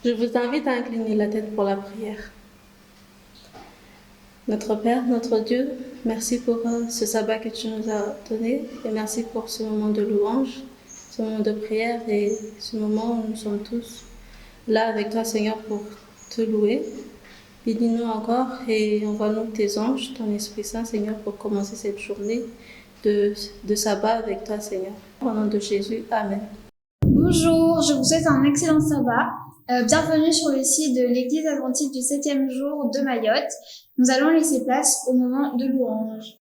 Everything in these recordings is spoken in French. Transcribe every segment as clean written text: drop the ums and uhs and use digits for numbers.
Je vous invite à incliner la tête pour la prière. Notre Père, notre Dieu, merci pour ce sabbat que tu nous as donné et merci pour ce moment de louange, ce moment de prière et ce moment où nous sommes tous là avec toi, Seigneur, pour te louer. Bénis-nous encore et envoie-nous tes anges, ton Esprit Saint, Seigneur, pour commencer cette journée de sabbat avec toi, Seigneur. Au nom de Jésus, Amen. Bonjour, je vous souhaite un excellent sabbat. Bienvenue sur le site de l'Église adventiste du 7e jour de Mayotte. Nous allons laisser place au moment de louange.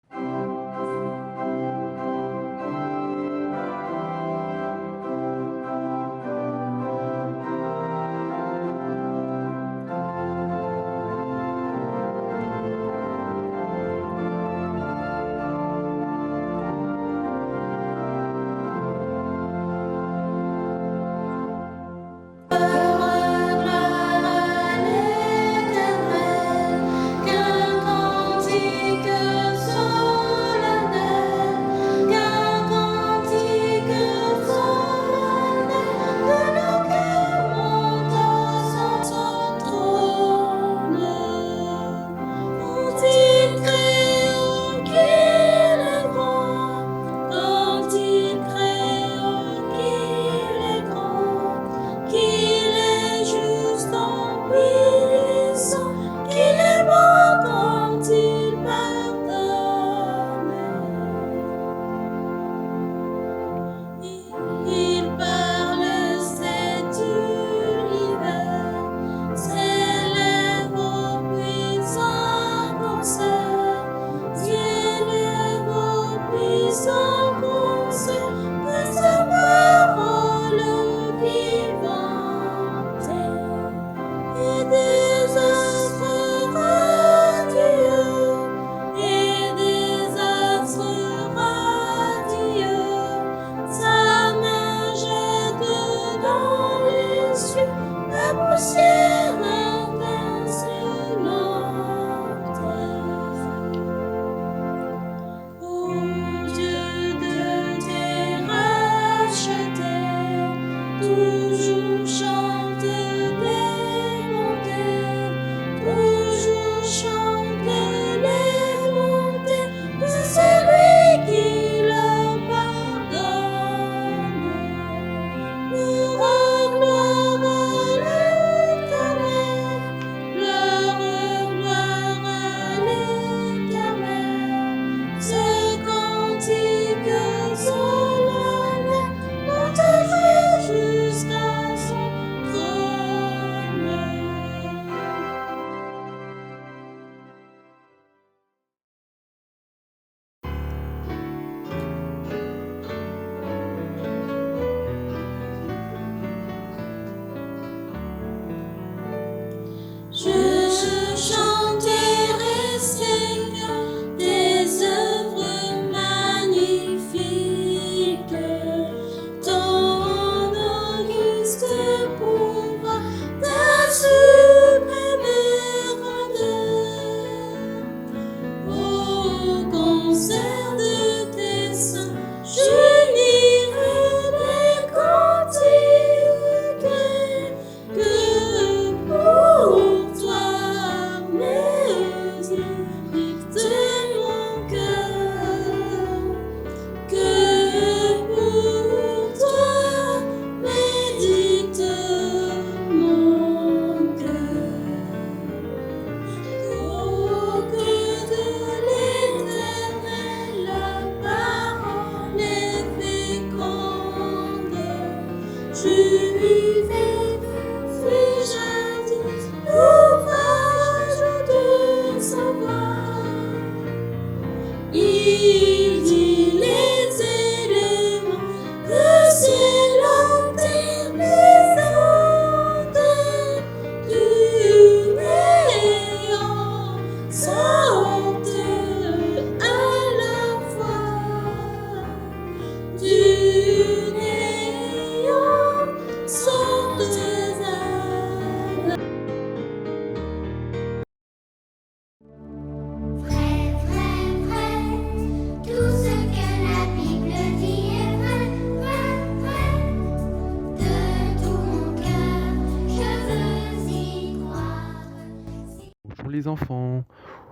pour les enfants.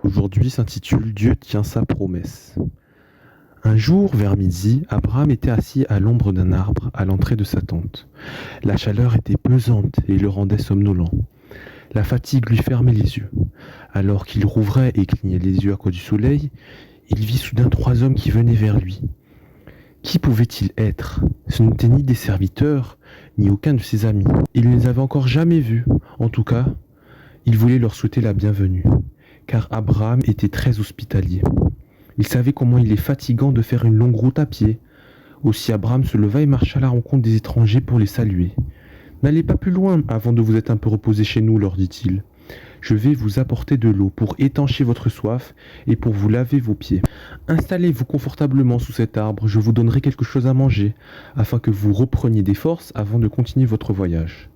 Aujourd'hui s'intitule Dieu tient sa promesse. Un jour, vers midi, Abraham était assis à l'ombre d'un arbre à l'entrée de sa tente. La chaleur était pesante et le rendait somnolent. La fatigue lui fermait les yeux. Alors qu'il rouvrait et clignait les yeux à cause du soleil, il vit soudain 3 hommes qui venaient vers lui. Qui pouvaient-ils être? Ce n'étaient ni des serviteurs, ni aucun de ses amis. Il ne les avait encore jamais vus. En tout cas, il voulait leur souhaiter la bienvenue, car Abraham était très hospitalier. Il savait comment il est fatigant de faire une longue route à pied. Aussi Abraham se leva et marcha à la rencontre des étrangers pour les saluer. « N'allez pas plus loin avant de vous être un peu reposés chez nous, leur dit-il. Je vais vous apporter de l'eau pour étancher votre soif et pour vous laver vos pieds. Installez-vous confortablement sous cet arbre, je vous donnerai quelque chose à manger, afin que vous repreniez des forces avant de continuer votre voyage. »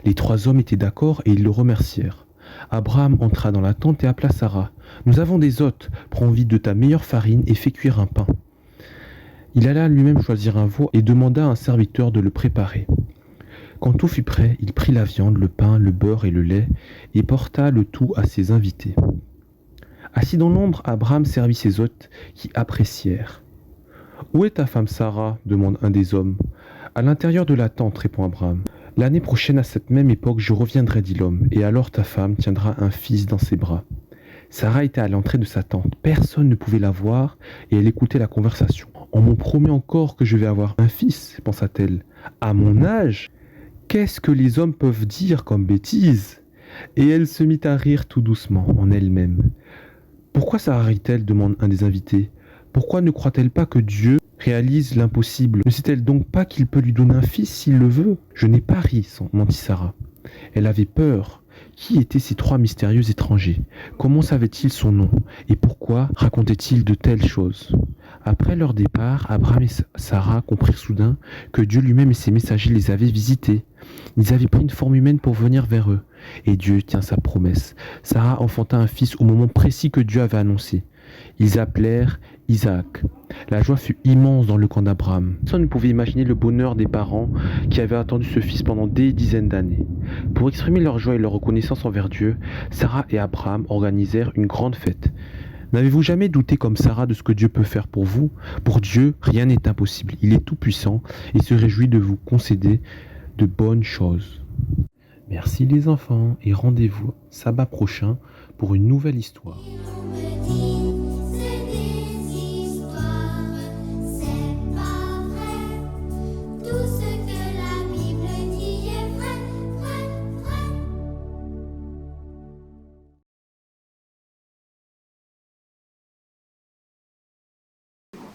Les 3 hommes étaient d'accord et ils le remercièrent. Abraham entra dans la tente et appela Sarah. « Nous avons des hôtes, prends vite de ta meilleure farine et fais cuire un pain. » Il alla lui-même choisir un veau et demanda à un serviteur de le préparer. Quand tout fut prêt, il prit la viande, le pain, le beurre et le lait et porta le tout à ses invités. Assis dans l'ombre, Abraham servit ses hôtes qui apprécièrent. « Où est ta femme Sarah ?» demande un des hommes. « À l'intérieur de la tente, répond Abraham. L'année prochaine, à cette même époque, je reviendrai, dit l'homme, et alors ta femme tiendra un fils dans ses bras. » Sarah était à l'entrée de sa tente. Personne ne pouvait la voir et elle écoutait la conversation. « On me promet encore que je vais avoir un fils, pensa-t-elle. À mon âge, qu'est-ce que les hommes peuvent dire comme bêtise ?» Et elle se mit à rire tout doucement en elle-même. « Pourquoi Sarah rit-elle » demande un des invités. « Pourquoi ne croit-elle pas que Dieu réalise l'impossible? Ne sait-elle donc pas qu'il peut lui donner un fils s'il le veut ?»« Je n'ai pas ri, mentit Sarah. Elle avait peur. Qui étaient ces 3 mystérieux étrangers? Comment savait-il son nom? Et pourquoi racontait-il de telles choses? Après leur départ, Abraham et Sarah comprirent soudain que Dieu lui-même et ses messagers les avaient visités. Ils avaient pris une forme humaine pour venir vers eux. Et Dieu tient sa promesse. Sarah enfanta un fils au moment précis que Dieu avait annoncé. Ils appelèrent Isaac. La joie fut immense dans le camp d'Abraham. Personne ne pouvait imaginer le bonheur des parents qui avaient attendu ce fils pendant des dizaines d'années. Pour exprimer leur joie et leur reconnaissance envers Dieu, Sarah et Abraham organisèrent une grande fête. N'avez-vous jamais douté comme Sarah de ce que Dieu peut faire pour vous? Pour Dieu, rien n'est impossible. Il est tout-puissant et se réjouit de vous concéder de bonnes choses. Merci les enfants et rendez-vous sabbat prochain pour une nouvelle histoire.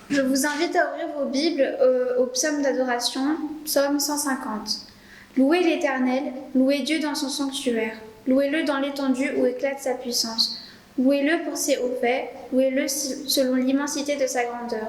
Je vous invite à ouvrir vos Bibles au psaume d'adoration, psaume 150. Louez l'Éternel, louez Dieu dans son sanctuaire, louez-le dans l'étendue où éclate sa puissance. Louez-le pour ses hauts faits, louez-le selon l'immensité de sa grandeur.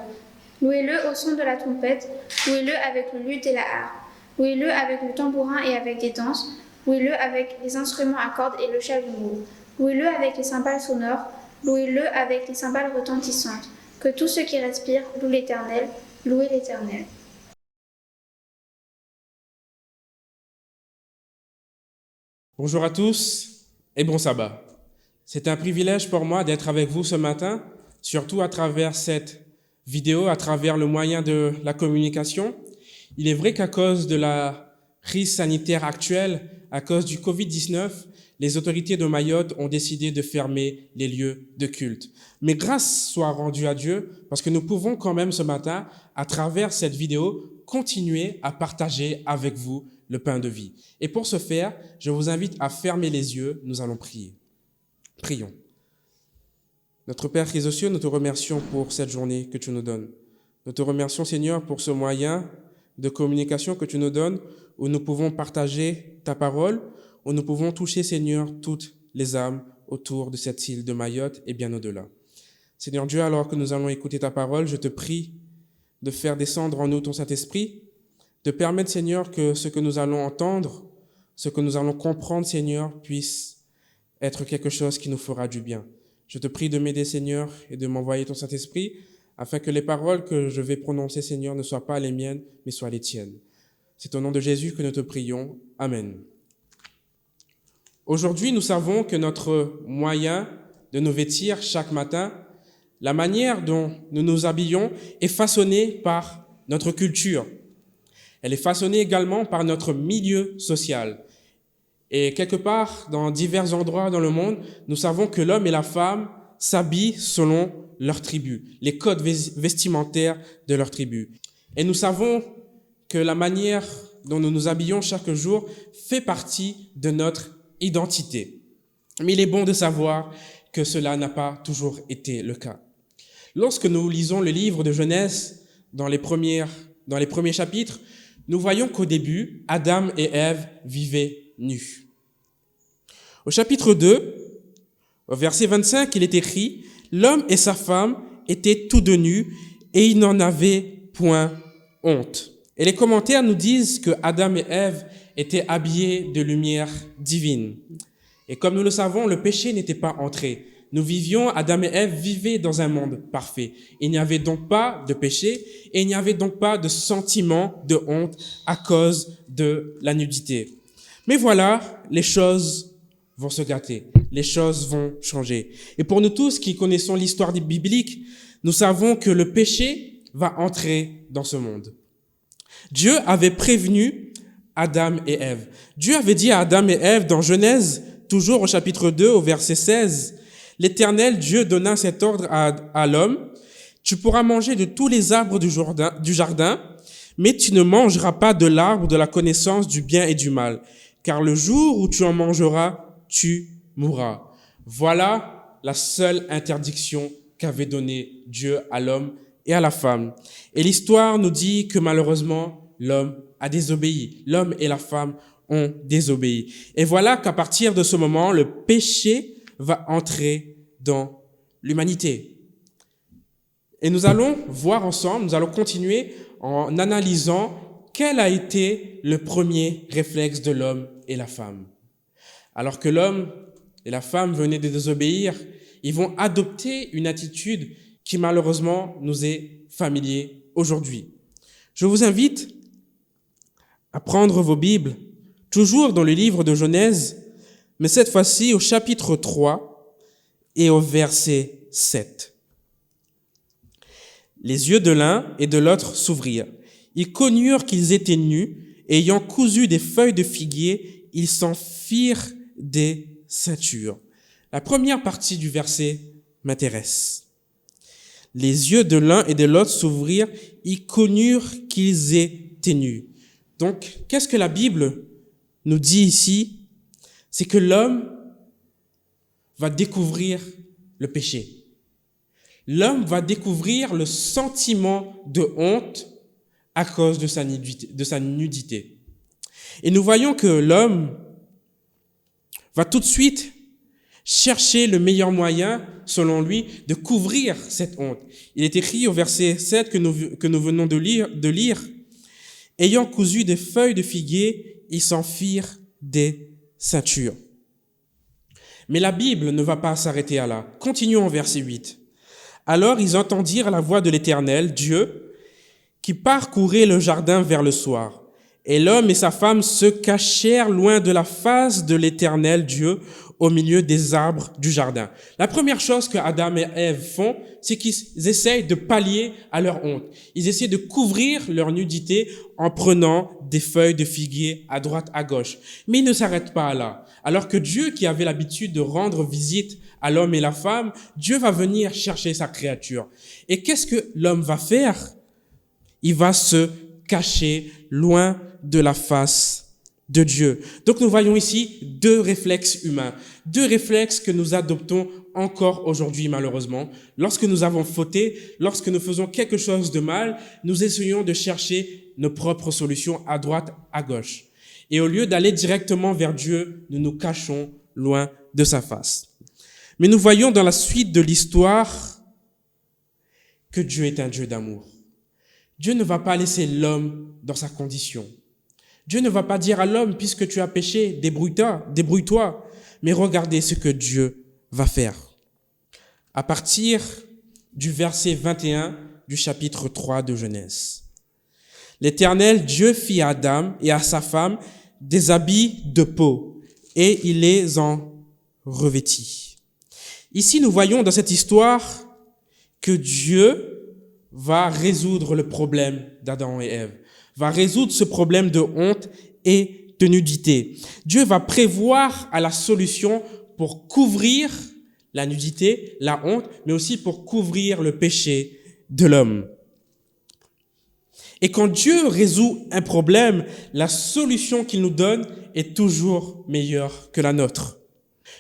Louez-le au son de la trompette, louez-le avec le luth et la harpe. Louez-le avec le tambourin et avec des danses, louez-le avec les instruments à cordes et le chalumeau. Louez-le avec les cymbales sonores, louez-le avec les cymbales retentissantes. Que tous ceux qui respirent louent l'Éternel, louez l'Éternel. Bonjour à tous et bon sabbat. C'est un privilège pour moi d'être avec vous ce matin, surtout à travers cette vidéo, à travers le moyen de la communication. Il est vrai qu'à cause de la crise sanitaire actuelle, à cause du Covid-19, les autorités de Mayotte ont décidé de fermer les lieux de culte. Mais grâce soit rendue à Dieu, parce que nous pouvons quand même ce matin, à travers cette vidéo, continuer à partager avec vous le pain de vie. Et pour ce faire, je vous invite à fermer les yeux, nous allons prier. Prions. Notre Père qui es aux cieux, nous te remercions pour cette journée que tu nous donnes. Nous te remercions, Seigneur, pour ce moyen de communication que tu nous donnes, où nous pouvons partager ta parole, où nous pouvons toucher, Seigneur, toutes les âmes autour de cette île de Mayotte et bien au-delà. Seigneur Dieu, alors que nous allons écouter ta parole, je te prie de faire descendre en nous ton Saint-Esprit, de permettre, Seigneur, que ce que nous allons entendre, ce que nous allons comprendre, Seigneur, puisse être quelque chose qui nous fera du bien. Je te prie de m'aider, Seigneur, et de m'envoyer ton Saint-Esprit, afin que les paroles que je vais prononcer, Seigneur, ne soient pas les miennes, mais soient les tiennes. C'est au nom de Jésus que nous te prions. Amen. Aujourd'hui, nous savons que notre moyen de nous vêtir chaque matin, la manière dont nous nous habillons est façonnée par notre culture. Elle est façonnée également par notre milieu social. Et quelque part, dans divers endroits dans le monde, nous savons que l'homme et la femme s'habillent selon leur tribu, les codes vestimentaires de leur tribu. Et nous savons que la manière dont nous nous habillons chaque jour fait partie de notre identité. Mais il est bon de savoir que cela n'a pas toujours été le cas. Lorsque nous lisons le livre de Genèse, dans les premiers chapitres, nous voyons qu'au début, Adam et Ève vivaient nus. Au chapitre 2, au verset 25, il est écrit « L'homme et sa femme étaient tous deux nus et ils n'en avaient point honte. » Et les commentaires nous disent que Adam et Ève étaient habillés de lumière divine. Et comme nous le savons, le péché n'était pas entré. Nous vivions, Adam et Ève vivaient dans un monde parfait. Il n'y avait donc pas de péché et il n'y avait donc pas de sentiment de honte à cause de la nudité. Mais voilà, les choses vont se gâter, les choses vont changer. Et pour nous tous qui connaissons l'histoire biblique, nous savons que le péché va entrer dans ce monde. Dieu avait prévenu Adam et Ève. Dieu avait dit à Adam et Ève dans Genèse, toujours au chapitre 2, au verset 16, « L'Éternel Dieu donna cet ordre à l'homme, « Tu pourras manger de tous les arbres du jardin, mais tu ne mangeras pas de l'arbre de la connaissance du bien et du mal, car le jour où tu en mangeras, tu mourras. » Voilà la seule interdiction qu'avait donnée Dieu à l'homme et à la femme. Et l'histoire nous dit que malheureusement, l'homme a désobéi. L'homme et la femme ont désobéi. Et voilà qu'à partir de ce moment, le péché va entrer dans l'humanité. Et nous allons voir ensemble, nous allons continuer en analysant quel a été le premier réflexe de l'homme et la femme. Alors que l'homme et la femme venaient de désobéir, ils vont adopter une attitude qui malheureusement nous est familière aujourd'hui. Je vous invite à prendre vos Bibles, toujours dans le livre de Genèse, mais cette fois-ci au chapitre 3 et au verset 7. Les yeux de l'un et de l'autre s'ouvrirent. Ils connurent qu'ils étaient nus, et ayant cousu des feuilles de figuier, ils s'en firent des ceintures. La première partie du verset m'intéresse. Les yeux de l'un et de l'autre s'ouvrirent, ils connurent qu'ils étaient nus. Donc, qu'est-ce que la Bible nous dit ici? C'est que l'homme va découvrir le péché. L'homme va découvrir le sentiment de honte à cause de sa nudité. Et nous voyons que l'homme va tout de suite chercher le meilleur moyen, selon lui, de couvrir cette honte. Il est écrit au verset 7 que nous venons de lire, « Ayant cousu des feuilles de figuier, ils s'en firent des ceintures. » Mais la Bible ne va pas s'arrêter à là. Continuons au verset 8. « Alors ils entendirent la voix de l'Éternel, Dieu, qui parcourait le jardin vers le soir. Et l'homme et sa femme se cachèrent loin de la face de l'Éternel Dieu, au milieu des arbres du jardin. » La première chose que Adam et Ève font, c'est qu'ils essayent de pallier à leur honte. Ils essaient de couvrir leur nudité en prenant des feuilles de figuier à droite, à gauche. Mais ils ne s'arrêtent pas là. Alors que Dieu, qui avait l'habitude de rendre visite à l'homme et la femme, Dieu va venir chercher sa créature. Et qu'est-ce que l'homme va faire? Il va se cacher loin de la face de Dieu. Donc nous voyons ici deux réflexes humains, deux réflexes que nous adoptons encore aujourd'hui malheureusement. Lorsque nous avons fauté, lorsque nous faisons quelque chose de mal, nous essayons de chercher nos propres solutions à droite, à gauche. Et au lieu d'aller directement vers Dieu, nous nous cachons loin de sa face. Mais nous voyons dans la suite de l'histoire que Dieu est un Dieu d'amour. Dieu ne va pas laisser l'homme dans sa condition. Dieu ne va pas dire à l'homme, puisque tu as péché, débrouille-toi. Mais regardez ce que Dieu va faire. À partir du verset 21 du chapitre 3 de Genèse. L'Éternel Dieu fit à Adam et à sa femme des habits de peau et il les en revêtit. Ici, nous voyons dans cette histoire que Dieu va résoudre le problème d'Adam et Ève, va résoudre ce problème de honte et de nudité. Dieu va prévoir à la solution pour couvrir la nudité, la honte, mais aussi pour couvrir le péché de l'homme. Et quand Dieu résout un problème, la solution qu'il nous donne est toujours meilleure que la nôtre.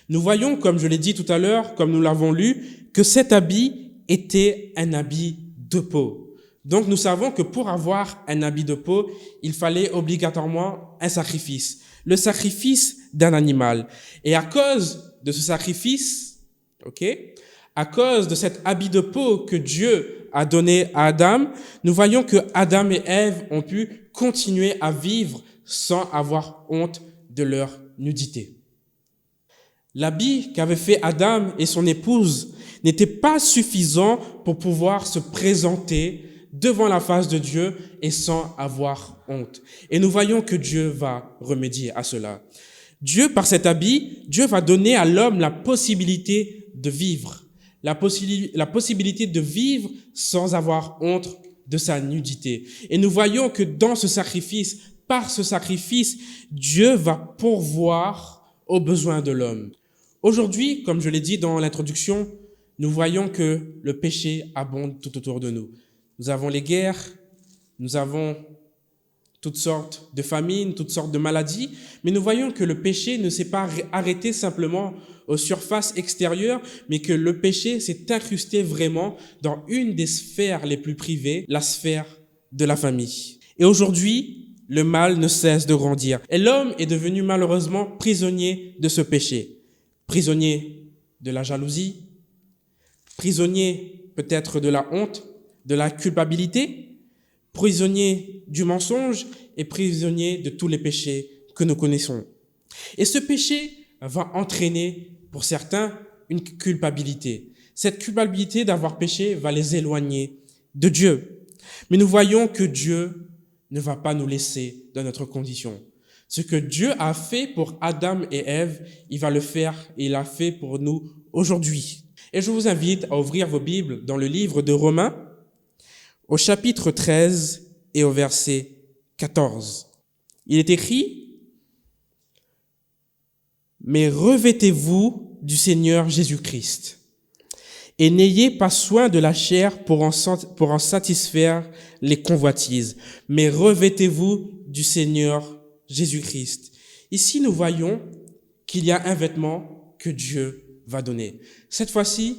Nous voyons, comme je l'ai dit tout à l'heure, comme nous l'avons lu, que cet habit était un habit de peau. Donc nous savons que pour avoir un habit de peau, il fallait obligatoirement un sacrifice, le sacrifice d'un animal. Et à cause de ce sacrifice, à cause de cet habit de peau que Dieu a donné à Adam, nous voyons que Adam et Ève ont pu continuer à vivre sans avoir honte de leur nudité. L'habit qu'avaient fait Adam et son épouse n'était pas suffisant pour pouvoir se présenter devant la face de Dieu et sans avoir honte. Et nous voyons que Dieu va remédier à cela. Dieu, par cet habit, Dieu va donner à l'homme la possibilité de vivre, la possibilité de vivre sans avoir honte de sa nudité. Et nous voyons que dans ce sacrifice, par ce sacrifice, Dieu va pourvoir aux besoins de l'homme. Aujourd'hui, comme je l'ai dit dans l'introduction, nous voyons que le péché abonde tout autour de nous. Nous avons les guerres, nous avons toutes sortes de famines, toutes sortes de maladies, mais nous voyons que le péché ne s'est pas arrêté simplement aux surfaces extérieures, mais que le péché s'est incrusté vraiment dans une des sphères les plus privées, la sphère de la famille. Et aujourd'hui, le mal ne cesse de grandir. Et l'homme est devenu malheureusement prisonnier de ce péché, prisonnier de la jalousie, prisonnier peut-être de la honte, de la culpabilité, prisonnier du mensonge et prisonnier de tous les péchés que nous connaissons. Et ce péché va entraîner pour certains une culpabilité. Cette culpabilité d'avoir péché va les éloigner de Dieu. Mais nous voyons que Dieu ne va pas nous laisser dans notre condition. Ce que Dieu a fait pour Adam et Ève, il va le faire et il l'a fait pour nous aujourd'hui. Et je vous invite à ouvrir vos Bibles dans le livre de Romains, au chapitre 13 et au verset 14. Il est écrit: « Mais revêtez-vous du Seigneur Jésus-Christ, et n'ayez pas soin de la chair pour en satisfaire les convoitises, mais revêtez-vous du Seigneur Jésus-Christ. » Ici, nous voyons qu'il y a un vêtement que Dieu va donner. Cette fois-ci,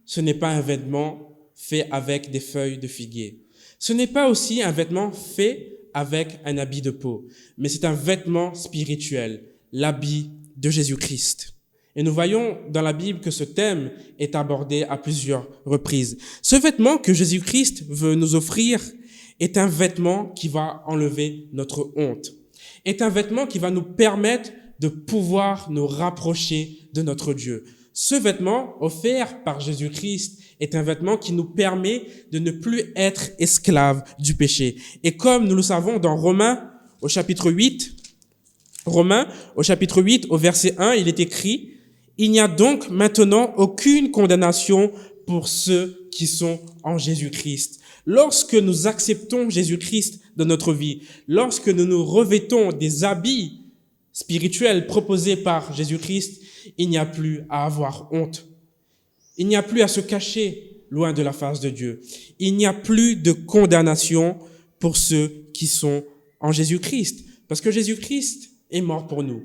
ce n'est pas un vêtement fait avec des feuilles de figuier. Ce n'est pas aussi un vêtement fait avec un habit de peau, mais c'est un vêtement spirituel, l'habit de Jésus-Christ. Et nous voyons dans la Bible que ce thème est abordé à plusieurs reprises. Ce vêtement que Jésus-Christ veut nous offrir est un vêtement qui va enlever notre honte, est un vêtement qui va nous permettre de pouvoir nous rapprocher de notre Dieu. Ce vêtement offert par Jésus-Christ est un vêtement qui nous permet de ne plus être esclaves du péché. Et comme nous le savons dans Romains au chapitre 8, au verset 1, il est écrit: « Il n'y a donc maintenant aucune condamnation pour ceux qui sont en Jésus-Christ. » Lorsque nous acceptons Jésus-Christ dans notre vie, lorsque nous nous revêtons des habits spirituels proposés par Jésus-Christ, il n'y a plus à avoir honte. Il n'y a plus à se cacher loin de la face de Dieu. Il n'y a plus de condamnation pour ceux qui sont en Jésus-Christ, parce que Jésus-Christ est mort pour nous.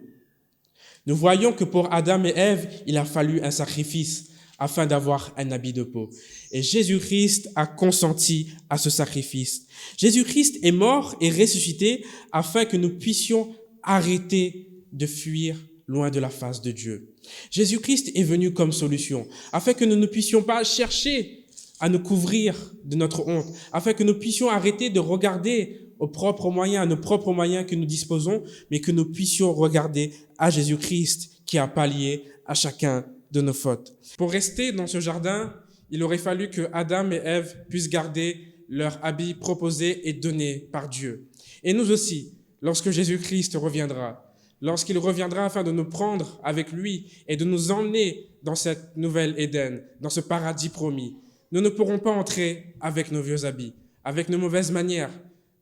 Nous voyons que pour Adam et Ève, il a fallu un sacrifice afin d'avoir un habit de peau. Et Jésus-Christ a consenti à ce sacrifice. Jésus-Christ est mort et ressuscité afin que nous puissions arrêter de fuir loin de la face de Dieu. Jésus-Christ est venu comme solution, afin que nous ne puissions pas chercher à nous couvrir de notre honte, afin que nous puissions arrêter de regarder aux propres moyens, à nos propres moyens que nous disposons, mais que nous puissions regarder à Jésus-Christ qui a pallié à chacun de nos fautes. Pour rester dans ce jardin, il aurait fallu que Adam et Ève puissent garder leur habit proposé et donné par Dieu. Et nous aussi, lorsque Jésus-Christ reviendra, lorsqu'il reviendra afin de nous prendre avec lui et de nous emmener dans cette nouvelle Éden, dans ce paradis promis. Nous ne pourrons pas entrer avec nos vieux habits, avec nos mauvaises manières,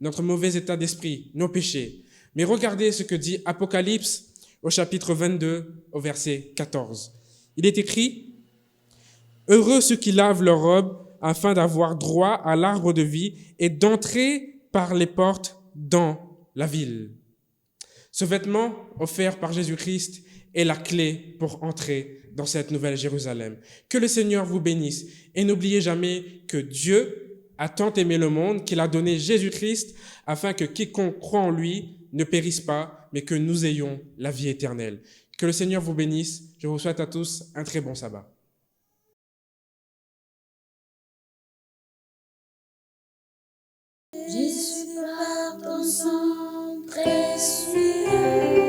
notre mauvais état d'esprit, nos péchés. Mais regardez ce que dit Apocalypse au chapitre 22, au verset 14. Il est écrit « Heureux ceux qui lavent leurs robes afin d'avoir droit à l'arbre de vie et d'entrer par les portes dans la ville. » Ce vêtement offert par Jésus-Christ est la clé pour entrer dans cette nouvelle Jérusalem. Que le Seigneur vous bénisse et n'oubliez jamais que Dieu a tant aimé le monde qu'il a donné Jésus-Christ afin que quiconque croit en lui ne périsse pas, mais que nous ayons la vie éternelle. Que le Seigneur vous bénisse. Je vous souhaite à tous un très bon sabbat. Jésus par ton sang précieux.